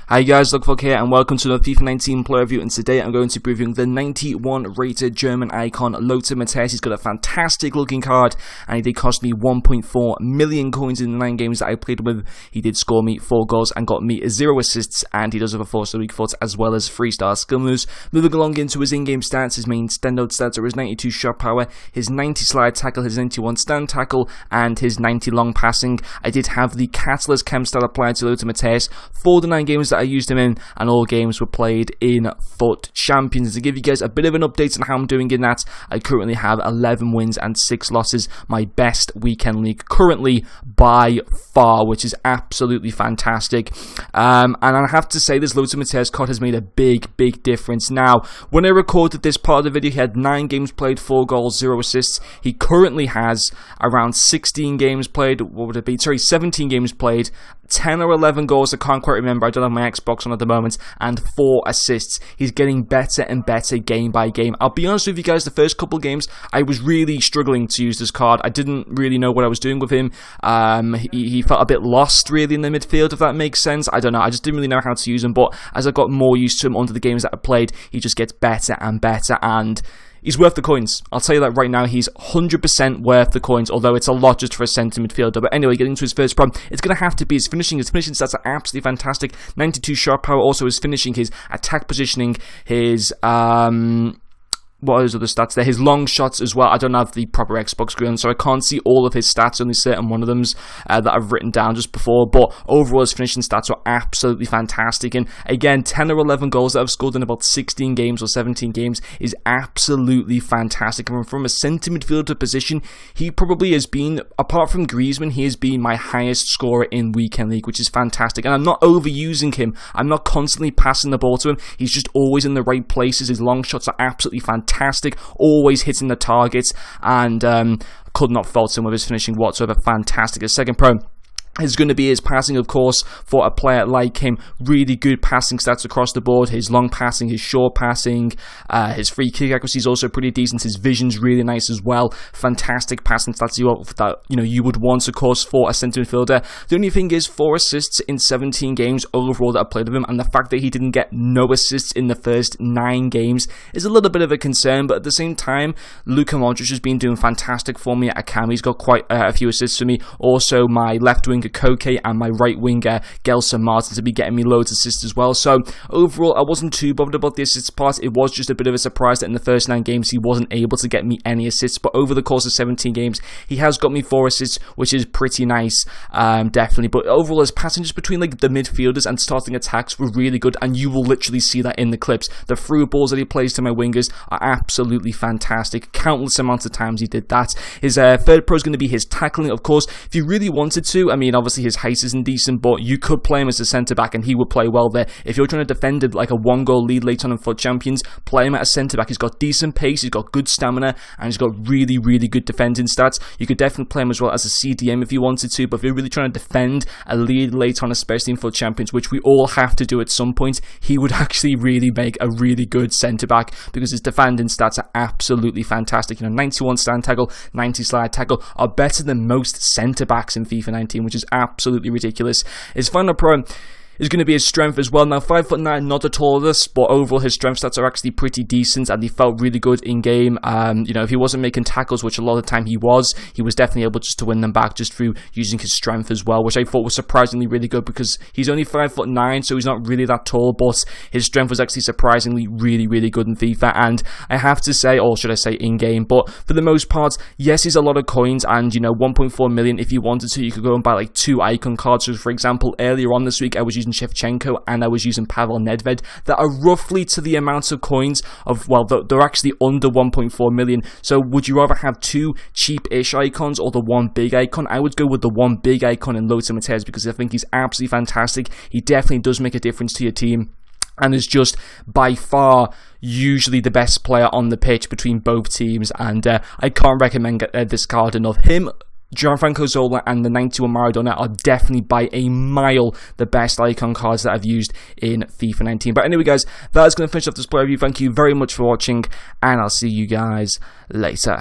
Hi guys, Lothar here and welcome to the FIFA 19 player review, and today I'm going to be reviewing the 91 rated German icon Lothar Matthaus. He's got a fantastic looking card and he did cost me 1.4 million coins in the 9 games that I played with. He did score me 4 goals and got me 0 assists, and he does have a 4-star weak foot as well as 3-star skill moves. Moving along into his in-game stats, his main standout stats are his 92 shot power, his 90 slide tackle, his 91 stand tackle and his 90 long passing. I did have the Catalyst Chem stat applied to Lothar Matthaus for the 9 games that I used him in, and all games were played in FUT Champions. To give you guys a bit of an update on how I'm doing in that, I currently have 11 wins and 6 losses, my best weekend league currently by far, which is absolutely fantastic. And I have to say, this Lothar Matthaus card has made a big difference. Now, when I recorded this part of the video, he had 9 games played, 4 goals, 0 assists. He currently has around 16 games played, 17 games played, 10 or 11 goals, I can't quite remember, I don't have my Xbox on at the moment, and 4 assists. He's getting better and better game by game. I'll be honest with you guys, the first couple games, I was really struggling to use this card. I didn't really know what I was doing with him. He felt a bit lost, really, in the midfield, if that makes sense. I don't know, I just didn't really know how to use him, but as I got more used to him under the games that I played, he just gets better and better, and he's worth the coins. I'll tell you that right now. He's 100% worth the coins, although it's a lot just for a centre midfielder. But anyway, getting to his first problem, it's going to have to be his finishing. His finishing stats are absolutely fantastic. 92 shot power, also his finishing, his attack positioning, his what are his other stats there? His long shots as well. I don't have the proper Xbox screen, so I can't see all of his stats, only certain one of them that I've written down just before. But overall, his finishing stats are absolutely fantastic. And again, 10 or 11 goals that I've scored in about 16 games or 17 games is absolutely fantastic. And from a centre midfielder position, he probably has been, apart from Griezmann, he has been my highest scorer in Weekend League, which is fantastic. And I'm not overusing him. I'm not constantly passing the ball to him. He's just always in the right places. His long shots are absolutely fantastic, always hitting the targets, and could not fault him with his finishing whatsoever. Fantastic. His second pro is going to be his passing, of course, for a player like him. Really good passing stats across the board. His long passing, his short passing, his free kick accuracy is also pretty decent. His vision's really nice as well. Fantastic passing stats you would want, of course, for a centre midfielder. The only thing is 4 assists in 17 games overall that I played with him, and the fact that he didn't get no assists in the first 9 games is a little bit of a concern. But at the same time, Lothar Matthaus has been doing fantastic for me at Cam. He's got quite a few assists for me. Also, my left winger Koke and my right winger Gelson Martin to be getting me loads of assists as well. So overall, I wasn't too bothered about the assists part. It was just a bit of a surprise that in the first 9 games he wasn't able to get me any assists, but over the course of 17 games he has got me 4 assists, which is pretty nice, definitely. But overall, his passing just between like the midfielders and starting attacks were really good, and you will literally see that in the clips. The through balls that he plays to my wingers are absolutely fantastic. Countless amounts of times he did that. His third pro is going to be his tackling, of course. If you really wanted to, I mean, obviously his height isn't decent, but you could play him as a centre-back and he would play well there. If you're trying to defend it like a 1-goal lead later on in FUT Champions, play him at a centre-back. He's got decent pace, he's got good stamina, and he's got really good defending stats. You could definitely play him as well as a CDM if you wanted to, but if you're really trying to defend a lead later on, especially in FUT Champions, which we all have to do at some point, he would actually really make a really good centre-back because his defending stats are absolutely fantastic. 91 stand tackle, 90 slide tackle are better than most centre-backs in FIFA 19, which is absolutely ridiculous. His final pro is going to be his strength as well. Now, 5'9", not the tallest, but overall his strength stats are actually pretty decent, and he felt really good in game. If he wasn't making tackles, which a lot of the time he was definitely able just to win them back just through using his strength as well, which I thought was surprisingly really good because he's only 5'9", so he's not really that tall, but his strength was actually surprisingly really good in FIFA. And I have to say, or should I say in game, but for the most part, yes, he's a lot of coins, and 1.4 million. If you wanted to, you could go and buy like 2 icon cards. So for example, earlier on this week I was using Shevchenko and I was using Pavel Nedved that are roughly to the amounts of coins of, well, they're actually under 1.4 million. So would you rather have 2 cheap-ish icons or the 1 big icon? I would go with the 1 big icon in Lothar Matthaus because I think he's absolutely fantastic. He definitely does make a difference to your team, and is just by far usually the best player on the pitch between both teams, and I can't recommend this card enough. Him, Gianfranco Zola and the 91 Maradona are definitely by a mile the best icon cards that I've used in FIFA 19. But anyway guys, that is going to finish off this player review. Thank you very much for watching, and I'll see you guys later.